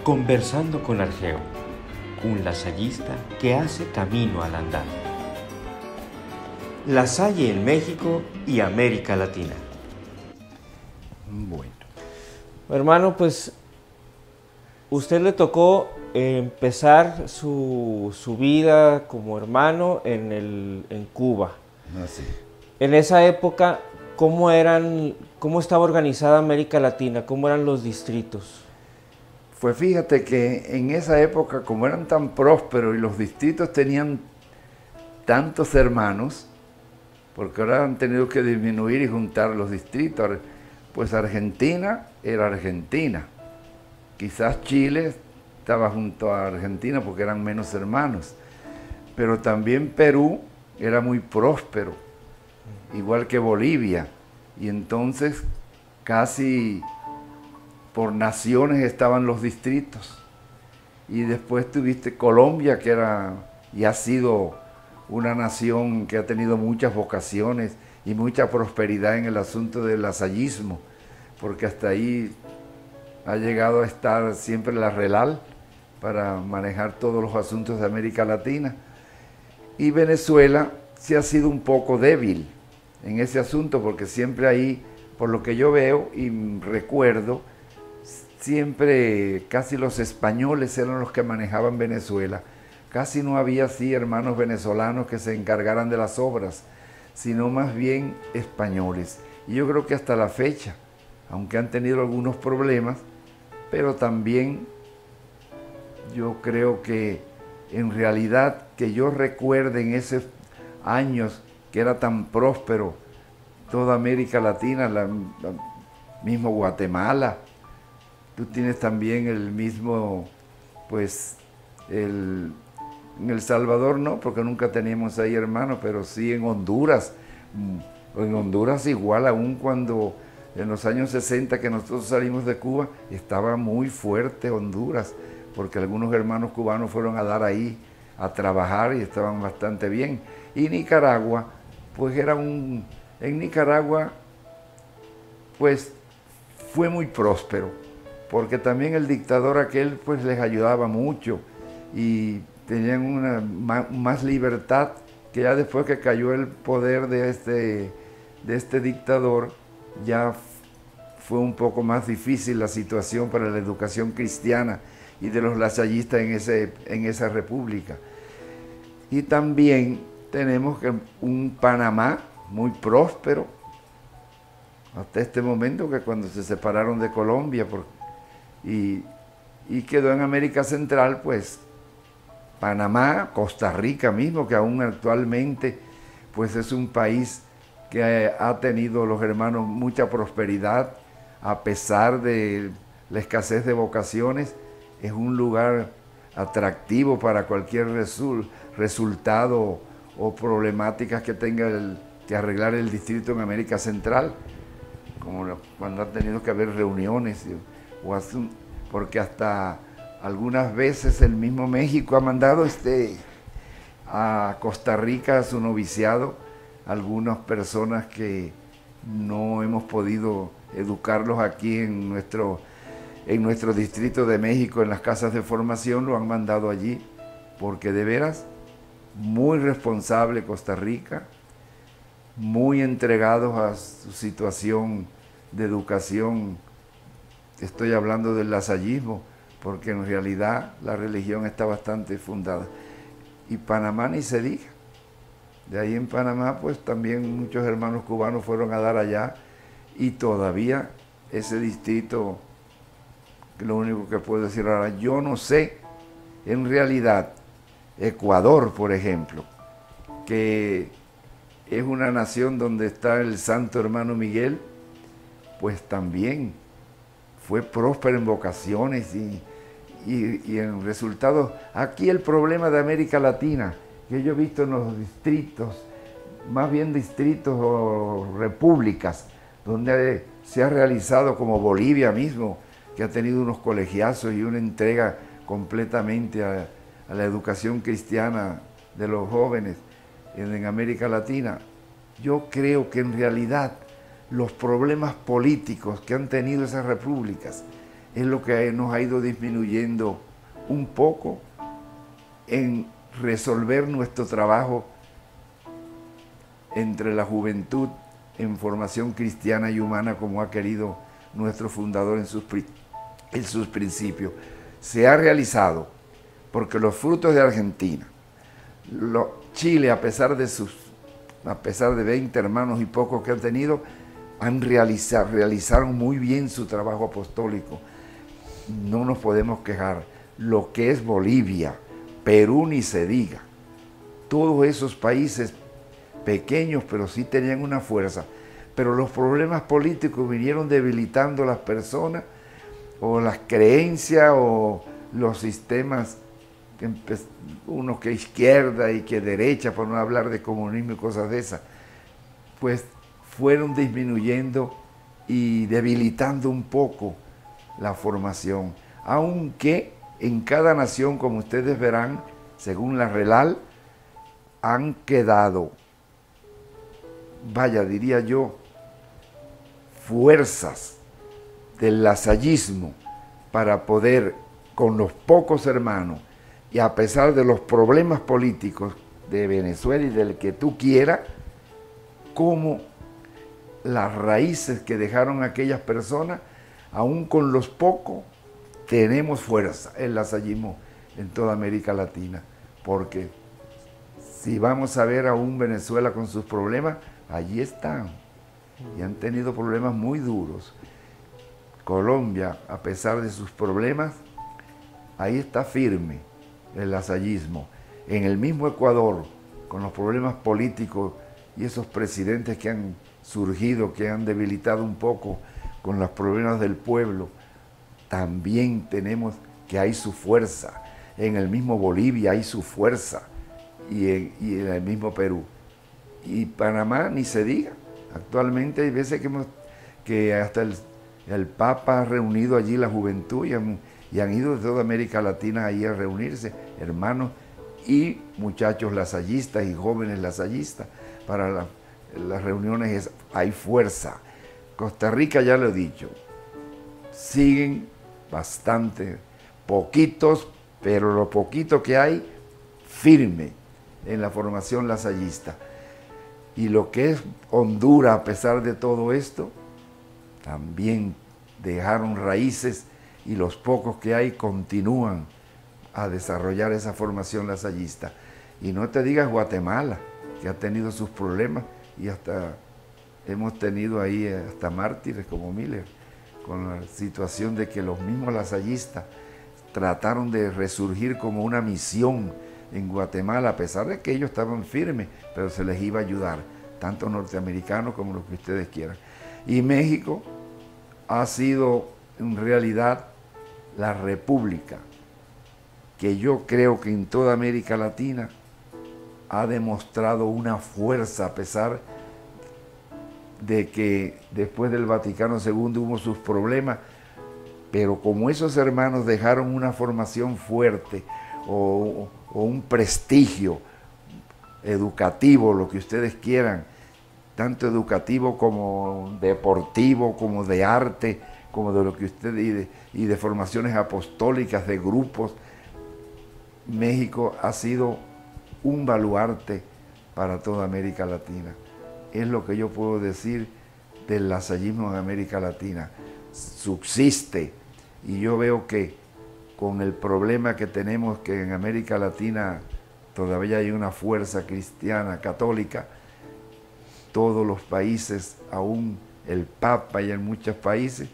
Conversando con Argeo, un lasallista que hace camino al andar. Lasalle en México y América Latina. Bueno. Hermano, pues usted le tocó empezar su vida como hermano en Cuba. Así. En esa época, ¿cómo estaba organizada América Latina? ¿Cómo eran los distritos? Pues fíjate que en esa época, como eran tan prósperos y los distritos tenían tantos hermanos, porque ahora han tenido que disminuir y juntar los distritos, pues Argentina era Argentina. Quizás Chile estaba junto a Argentina porque eran menos hermanos, pero también Perú era muy próspero, igual que Bolivia, y entonces casi por naciones estaban los distritos. Y después tuviste Colombia, que era y ha sido una nación que ha tenido muchas vocaciones y mucha prosperidad en el asunto del lasallismo, porque hasta ahí ha llegado a estar siempre la RELAL para manejar todos los asuntos de América Latina. Y Venezuela sí ha sido un poco débil en ese asunto, porque siempre ahí, por lo que yo veo y recuerdo, siempre casi los españoles eran los que manejaban Venezuela. Casi no había así hermanos venezolanos que se encargaran de las obras, sino más bien españoles. Y yo creo que hasta la fecha, aunque han tenido algunos problemas, pero también yo creo que en realidad que yo recuerde en esos años que era tan próspero toda América Latina, mismo Guatemala. Tú tienes también el mismo, pues, en El Salvador no, porque nunca teníamos ahí hermanos, pero sí en Honduras. En Honduras igual, aún cuando en los años 60 que nosotros salimos de Cuba, estaba muy fuerte Honduras, porque algunos hermanos cubanos fueron a dar ahí, a trabajar y estaban bastante bien. Y Nicaragua, pues en Nicaragua, pues fue muy próspero, porque también el dictador aquel pues les ayudaba mucho y tenían una más libertad, que ya después que cayó el poder de este dictador, ya fue un poco más difícil la situación para la educación cristiana y de los lasallistas en esa república. Y también tenemos un Panamá muy próspero, hasta este momento, que cuando se separaron de Colombia, y quedó en América Central, pues Panamá, Costa Rica mismo, que aún actualmente pues es un país que ha tenido los hermanos mucha prosperidad, a pesar de la escasez de vocaciones. Es un lugar atractivo para cualquier resultado o problemáticas que tenga que arreglar el distrito en América Central, como cuando han tenido que haber reuniones, porque hasta algunas veces el mismo México ha mandado a Costa Rica a su noviciado algunas personas que no hemos podido educarlos aquí en nuestro distrito de México, en las casas de formación, lo han mandado allí, porque de veras, muy responsable Costa Rica, muy entregados a su situación de educación. Estoy hablando del lasallismo, porque en realidad la religión está bastante fundada. Y Panamá ni se diga. De ahí en Panamá, pues también muchos hermanos cubanos fueron a dar allá, y todavía ese distrito, lo único que puedo decir ahora, yo no sé, en realidad, Ecuador, por ejemplo, que es una nación donde está el santo hermano Miguel, pues también fue próspero en vocaciones y en resultados. Aquí el problema de América Latina, que yo he visto en los distritos, más bien distritos o repúblicas, donde se ha realizado, como Bolivia mismo, que ha tenido unos colegiazos y una entrega completamente a la educación cristiana de los jóvenes en América Latina. Yo creo que en realidad los problemas políticos que han tenido esas repúblicas es lo que nos ha ido disminuyendo un poco en resolver nuestro trabajo entre la juventud en formación cristiana y humana, como ha querido nuestro fundador en sus principios. Se ha realizado porque los frutos de Argentina, Chile, a pesar de 20 hermanos y pocos que han tenido, realizaron muy bien su trabajo apostólico. No nos podemos quejar. Lo que es Bolivia, Perú ni se diga. Todos esos países pequeños, pero sí tenían una fuerza. Pero los problemas políticos vinieron debilitando a las personas, o las creencias, o los sistemas, unos que izquierda y que derecha, por no hablar de comunismo y cosas de esas, pues fueron disminuyendo y debilitando un poco la formación. Aunque en cada nación, como ustedes verán, según la RELAL, han quedado, diría yo, fuerzas del lasallismo para poder, con los pocos hermanos, y a pesar de los problemas políticos de Venezuela y del que tú quieras, como las raíces que dejaron aquellas personas, aún con los pocos, tenemos fuerza el lasallismo en toda América Latina, porque si vamos a ver aún Venezuela con sus problemas, allí están, y han tenido problemas muy duros. Colombia, a pesar de sus problemas, ahí está firme el lasallismo. En el mismo Ecuador, con los problemas políticos y esos presidentes que han surgido, que han debilitado un poco con los problemas del pueblo, también tenemos que hay su fuerza. En el mismo Bolivia hay su fuerza, y en el mismo Perú. Y Panamá ni se diga. Actualmente hay veces que hasta el Papa ha reunido allí la juventud y han ido de toda América Latina ahí a reunirse, hermanos y muchachos lasallistas y jóvenes lasallistas. Para las reuniones hay fuerza. Costa Rica, ya lo he dicho, siguen bastante, poquitos, pero lo poquito que hay, firme en la formación lasallista. Y lo que es Honduras, a pesar de todo esto, también dejaron raíces, y los pocos que hay continúan a desarrollar esa formación lasallista. Y no te digas Guatemala, que ha tenido sus problemas, y hasta hemos tenido ahí hasta mártires como Miller, con la situación de que los mismos lasallistas trataron de resurgir como una misión en Guatemala, a pesar de que ellos estaban firmes, pero se les iba a ayudar, tanto norteamericanos como los que ustedes quieran. Y México ha sido en realidad la república que yo creo que en toda América Latina ha demostrado una fuerza, a pesar de que después del Vaticano II hubo sus problemas, pero como esos hermanos dejaron una formación fuerte o un prestigio educativo, lo que ustedes quieran, tanto educativo como deportivo, como de arte, como de lo que ustedes, y de formaciones apostólicas, de grupos, México ha sido un baluarte para toda América Latina. Es lo que yo puedo decir del lasallismo en América Latina. Subsiste, y yo veo que con el problema que tenemos, que en América Latina todavía hay una fuerza cristiana, católica, todos los países, aún el Papa y en muchos países,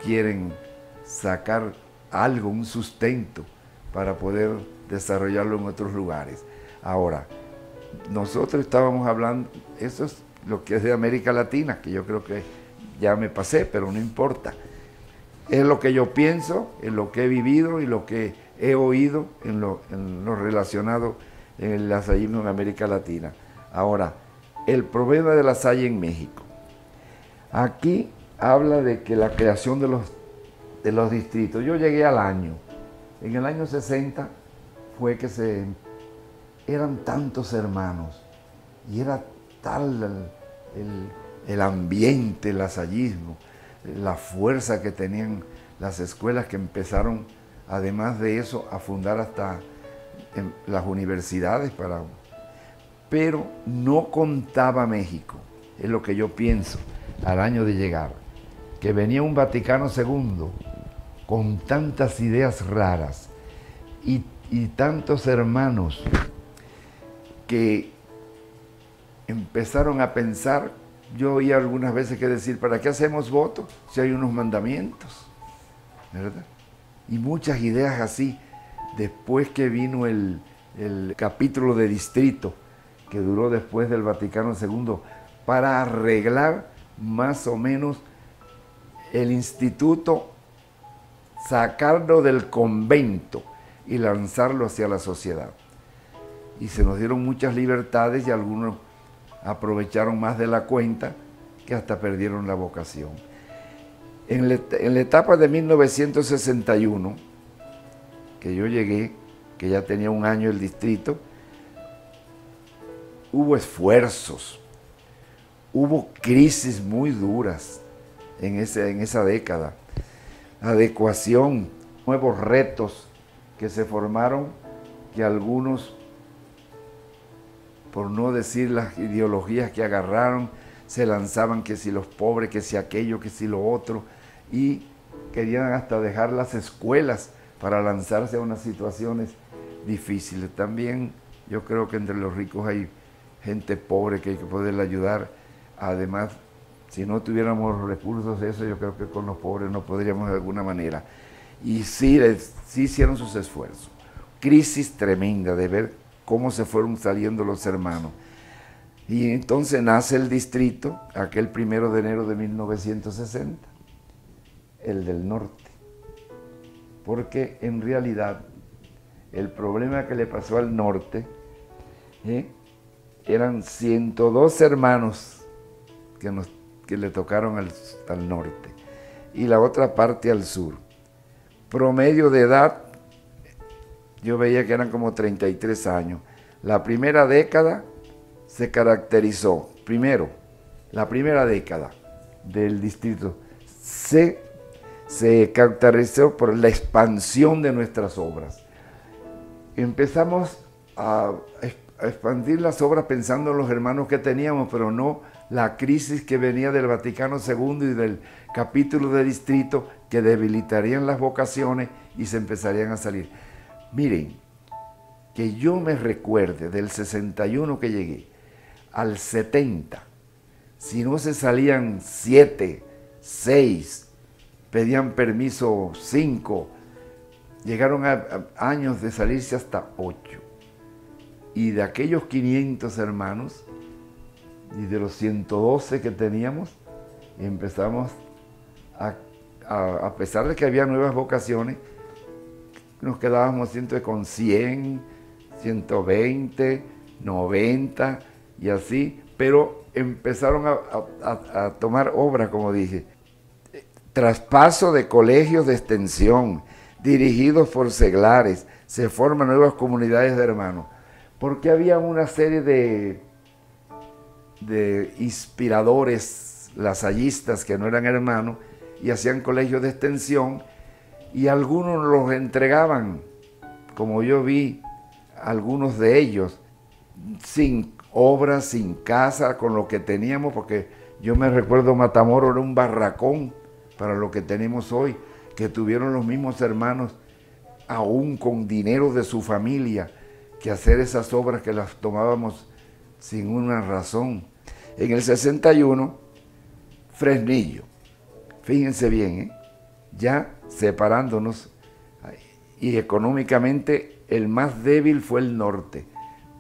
quieren sacar algo, un sustento, para poder desarrollarlo en otros lugares. Ahora, nosotros estábamos hablando, eso es lo que es de América Latina, que yo creo que ya me pasé, pero no importa. Es lo que yo pienso, es lo que he vivido y lo que he oído en lo relacionado en el lasallismo en América Latina. Ahora, el problema de la Salle en México. Aquí habla de que la creación de los distritos. Yo llegué al año. En el año 60 fue que eran tantos hermanos y era tal el ambiente, el lasallismo, la fuerza que tenían las escuelas que empezaron, además de eso, a fundar hasta las universidades pero no contaba México, es lo que yo pienso, al año de llegar, que venía un Vaticano II con tantas ideas raras y tantos hermanos que empezaron a pensar. Yo oía algunas veces que decir, ¿para qué hacemos voto si hay unos mandamientos? ¿Verdad? Y muchas ideas así, después que vino el capítulo de distrito, que duró después del Vaticano II, para arreglar más o menos el instituto, sacarlo del convento y lanzarlo hacia la sociedad. Y se nos dieron muchas libertades y algunos aprovecharon más de la cuenta, que hasta perdieron la vocación. En la etapa de 1961, que yo llegué, que ya tenía un año el distrito, hubo esfuerzos, hubo crisis muy duras en esa década, adecuación, nuevos retos que se formaron, que algunos, por no decir las ideologías que agarraron, se lanzaban que si los pobres, que si aquello, que si lo otro, y querían hasta dejar las escuelas para lanzarse a unas situaciones difíciles. También yo creo que entre los ricos hay gente pobre que hay que poderle ayudar. Además, si no tuviéramos recursos de eso, yo creo que con los pobres no podríamos de alguna manera. Y sí hicieron sus esfuerzos. Crisis tremenda de ver cómo se fueron saliendo los hermanos. Y entonces nace el distrito, aquel 1 de enero de 1960, el del norte. Porque en realidad el problema que le pasó al norte, eran 102 hermanos que le tocaron al norte y la otra parte al sur. Promedio de edad, yo veía que eran como 33 años. La primera década se caracterizó, la primera década del distrito se caracterizó por la expansión de nuestras obras. Empezamos a expandir las obras pensando en los hermanos que teníamos, pero no la crisis que venía del Vaticano II y del capítulo de distrito, que debilitarían las vocaciones y se empezarían a salir. Miren, que yo me recuerde del 61 que llegué al 70, si no se salían 7, 6, pedían permiso 5, llegaron a años de salirse hasta 8. Y de aquellos 500 hermanos y de los 112 que teníamos, empezamos a pesar de que había nuevas vocaciones, nos quedábamos con 100, 120, 90 y así, pero empezaron a tomar obra, como dije. Traspaso de colegios de extensión, dirigidos por seglares, se forman nuevas comunidades de hermanos, porque había una serie de inspiradores lasallistas que no eran hermanos y hacían colegios de extensión, y algunos los entregaban, como yo vi algunos de ellos, sin obras, sin casa, con lo que teníamos, porque yo me recuerdo Matamoros era un barracón para lo que tenemos hoy, que tuvieron los mismos hermanos, aún con dinero de su familia, que hacer esas obras que las tomábamos sin una razón. En el 61, Fresnillo, fíjense bien, ya separándonos, y económicamente el más débil fue el norte,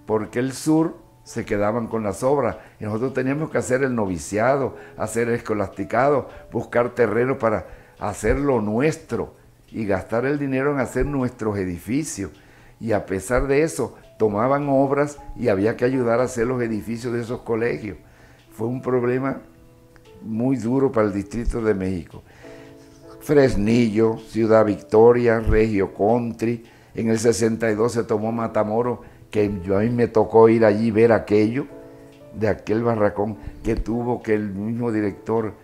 porque el sur se quedaban con las obras, y nosotros teníamos que hacer el noviciado, hacer el escolasticado, buscar terreno para hacer lo nuestro, y gastar el dinero en hacer nuestros edificios. Y a pesar de eso, tomaban obras y había que ayudar a hacer los edificios de esos colegios. Fue un problema muy duro para el Distrito de México. Fresnillo, Ciudad Victoria, Regio Country. En el 62 se tomó Matamoros, que a mí me tocó ir allí ver aquello, de aquel barracón que tuvo, que el mismo director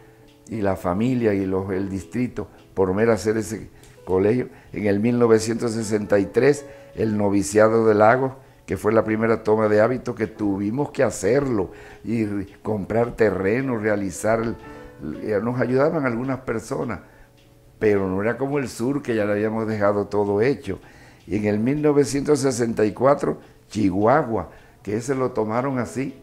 y la familia y el distrito por mera hacer ese colegio. En el 1963, el noviciado de Lagos, que fue la primera toma de hábito, que tuvimos que hacerlo y comprar terreno, realizar, nos ayudaban algunas personas, pero no era como el sur, que ya le habíamos dejado todo hecho. Y en el 1964, Chihuahua, que ese lo tomaron así,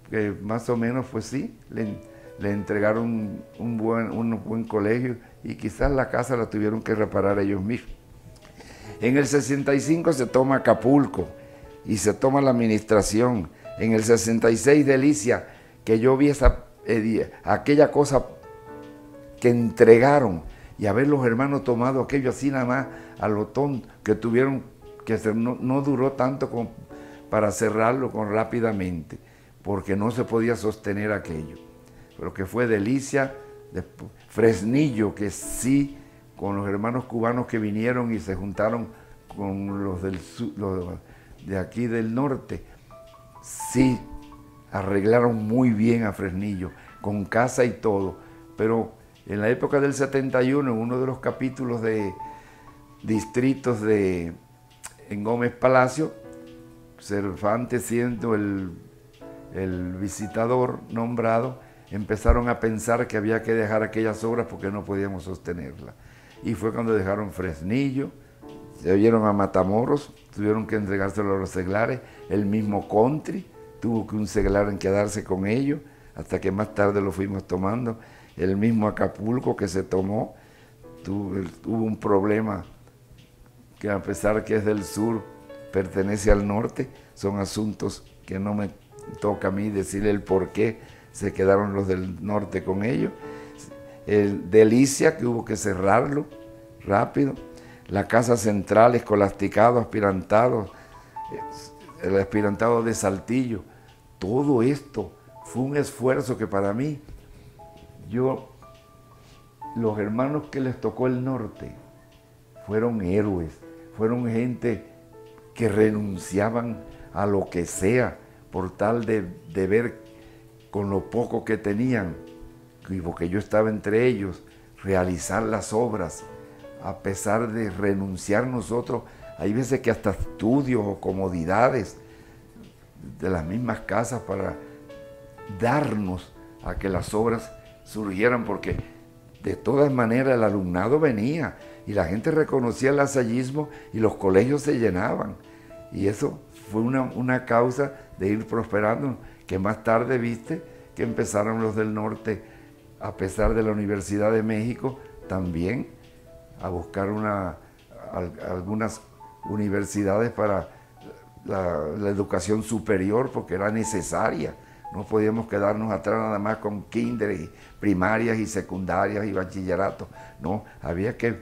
que más o menos pues sí, le entregaron un buen colegio y quizás la casa la tuvieron que reparar ellos mismos. En el 65 se toma Acapulco y se toma la administración. En el 66 Delicia, que yo vi aquella cosa que entregaron, y a ver los hermanos tomado aquello así nada más a lo tonto, que tuvieron que hacer, no duró tanto para cerrarlo rápidamente, porque no se podía sostener aquello. Pero que fue Delicia, Fresnillo, que sí, con los hermanos cubanos que vinieron y se juntaron con los de aquí del norte, sí, arreglaron muy bien a Fresnillo, con casa y todo. Pero en la época del 71, en uno de los capítulos de distritos en Gómez Palacio, Cervantes siendo el visitador nombrado, empezaron a pensar que había que dejar aquellas obras porque no podíamos sostenerlas. Y fue cuando dejaron Fresnillo, se oyeron a Matamoros, tuvieron que entregárselo a los seglares, el mismo Country tuvo que un seglar en quedarse con ellos, hasta que más tarde lo fuimos tomando, el mismo Acapulco que se tomó, tuvo un problema que a pesar que es del sur, pertenece al norte, son asuntos que no me toca a mí decirle el por qué se quedaron los del norte con ellos. El Delicia, que hubo que cerrarlo rápido. La Casa Central, escolasticado, aspirantado, el aspirantado de Saltillo. Todo esto fue un esfuerzo que para mí, los hermanos que les tocó el norte, fueron héroes, fueron gente que renunciaban a lo que sea por tal de ver con lo poco que tenían, y porque yo estaba entre ellos, realizar las obras, a pesar de renunciar nosotros, hay veces que hasta estudios o comodidades de las mismas casas para darnos a que las obras surgieran, porque de todas maneras el alumnado venía y la gente reconocía el lasallismo y los colegios se llenaban, y eso fue una causa de ir prosperando, que más tarde viste que empezaron los del norte, a pesar de la Universidad de México, también a buscar algunas universidades para la educación superior, porque era necesaria. No podíamos quedarnos atrás nada más con kinder, y primarias y secundarias y bachillerato. No, había que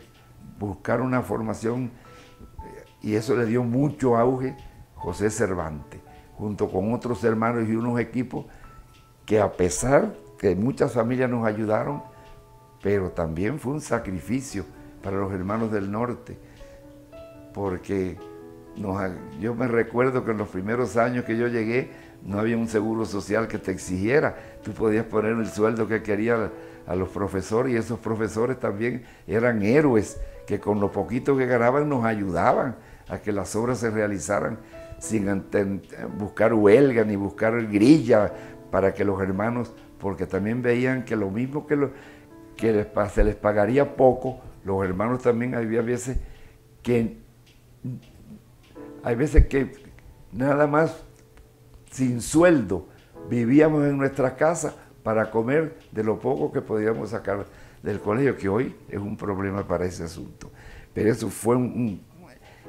buscar una formación, y eso le dio mucho auge José Cervantes, junto con otros hermanos y unos equipos que, a pesar que muchas familias nos ayudaron, pero también fue un sacrificio para los hermanos del norte, porque yo me recuerdo que en los primeros años que yo llegué no había un seguro social que te exigiera. Tú podías poner el sueldo que querías a los profesores, y esos profesores también eran héroes que con lo poquito que ganaban nos ayudaban a que las obras se realizaran sin buscar huelga ni buscar grilla para que los hermanos, porque también veían que lo mismo que se les pagaría poco, los hermanos también había veces que nada más sin sueldo vivíamos en nuestra casa para comer de lo poco que podíamos sacar del colegio, que hoy es un problema para ese asunto. Pero eso fue en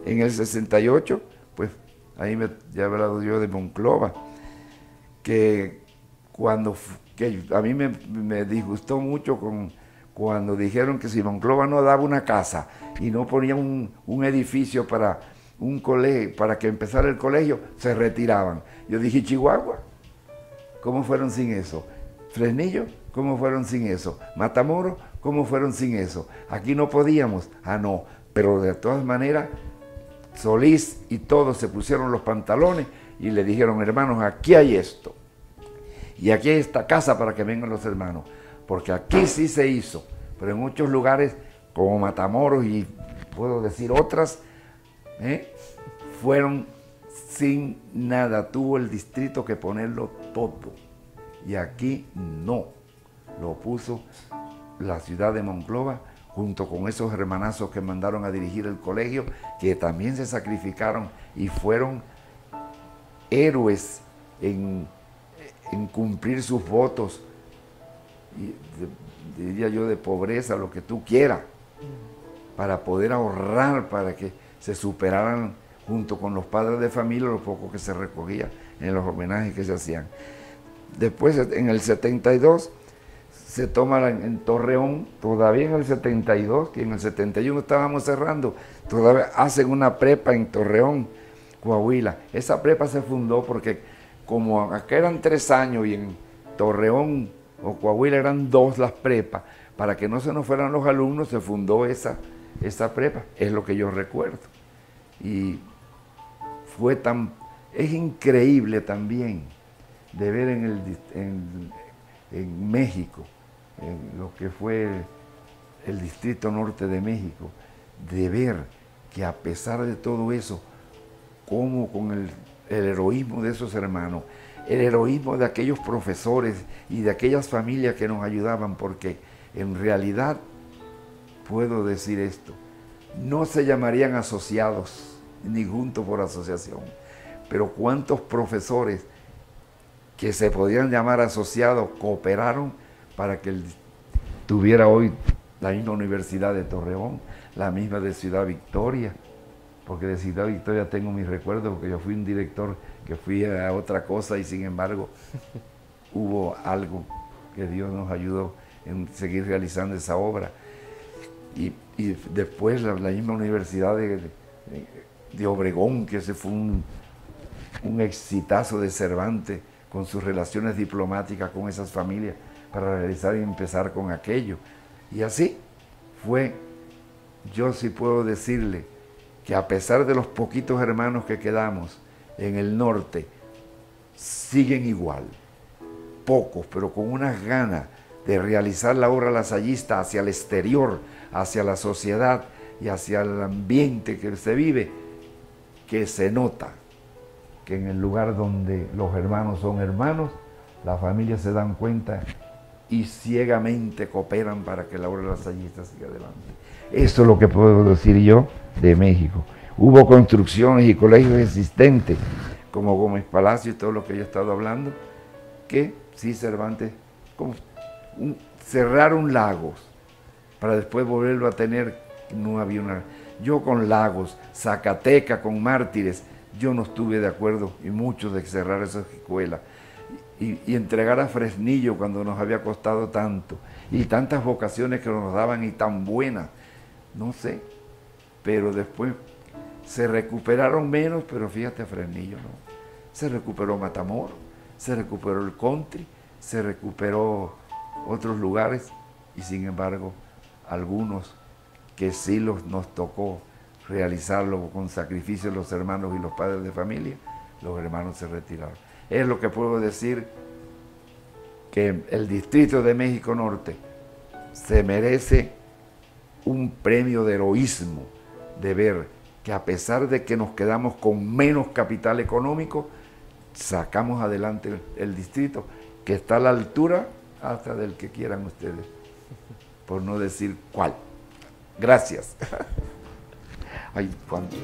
el 68, pues ahí ya he hablado yo de Monclova, que a mí me disgustó mucho cuando dijeron que si Monclova no daba una casa y no ponía un edificio para un colegio, para que empezara el colegio, se retiraban. Yo dije, Chihuahua, ¿cómo fueron sin eso? Fresnillo, ¿cómo fueron sin eso? Matamoros, ¿cómo fueron sin eso? Aquí no podíamos. Ah, no, pero de todas maneras, Solís y todos se pusieron los pantalones y le dijeron, hermanos, aquí hay esto. Y aquí hay esta casa para que vengan los hermanos. porque aquí sí se hizo, pero en muchos lugares como Matamoros y puedo decir otras, fueron sin nada, tuvo el distrito que ponerlo todo, y aquí no, lo puso la ciudad de Monclova, junto con esos hermanazos que mandaron a dirigir el colegio, que también se sacrificaron y fueron héroes en cumplir sus votos, y diría yo de pobreza, lo que tú quieras, para poder ahorrar, para que se superaran junto con los padres de familia lo poco que se recogía en los homenajes que se hacían. Después, en el 72, se toma en Torreón, todavía en el 72, que en el 71 estábamos cerrando, todavía hacen una prepa en Torreón, Coahuila. Esa prepa se fundó porque como acá eran 3 años y en Torreón o Coahuila eran 2 las prepas, para que no se nos fueran los alumnos, se fundó esa prepa, es lo que yo recuerdo. Y fue es increíble también de ver en México, en lo que fue el Distrito Norte de México, de ver que a pesar de todo eso, como con el heroísmo de esos hermanos, el heroísmo de aquellos profesores y de aquellas familias que nos ayudaban, porque en realidad, puedo decir esto, no se llamarían asociados, ni juntos por asociación, pero cuántos profesores que se podían llamar asociados cooperaron para que tuviera hoy la misma Universidad de Torreón, la misma de Ciudad Victoria, porque de Ciudad Victoria tengo mis recuerdos, porque yo fui un director que fui a otra cosa y sin embargo hubo algo que Dios nos ayudó en seguir realizando esa obra. Y después la misma Universidad de Obregón, que ese fue un exitazo de Cervantes con sus relaciones diplomáticas con esas familias para realizar y empezar con aquello. Y así fue, yo sí puedo decirle que a pesar de los poquitos hermanos que quedamos en el norte, siguen igual, pocos, pero con unas ganas de realizar la obra lasallista hacia el exterior, hacia la sociedad y hacia el ambiente que se vive, que se nota que en el lugar donde los hermanos son hermanos, las familias se dan cuenta y ciegamente cooperan para que la obra lasallista siga adelante. Eso es lo que puedo decir yo de México. Hubo construcciones y colegios existentes, como Gómez Palacio y todo lo que yo he estado hablando, que sí Cervantes, cerraron Lagos, para después volverlo a tener, no había una... Yo con Lagos, Zacatecas, con Mártires, yo no estuve de acuerdo, y muchos, de cerrar esas escuelas, y entregar a Fresnillo cuando nos había costado tanto, y tantas vocaciones que nos daban y tan buenas, no sé, pero después se recuperaron menos, pero fíjate, Fresnillo no, se recuperó Matamoros, se recuperó el country, se recuperó otros lugares, y sin embargo, algunos que sí nos tocó realizarlo con sacrificio los hermanos y los padres de familia, los hermanos se retiraron. Es lo que puedo decir, que el Distrito de México Norte se merece un premio de heroísmo, de ver que a pesar de que nos quedamos con menos capital económico, sacamos adelante el distrito, que está a la altura hasta del que quieran ustedes, por no decir cuál. Gracias. Ay, cuánto.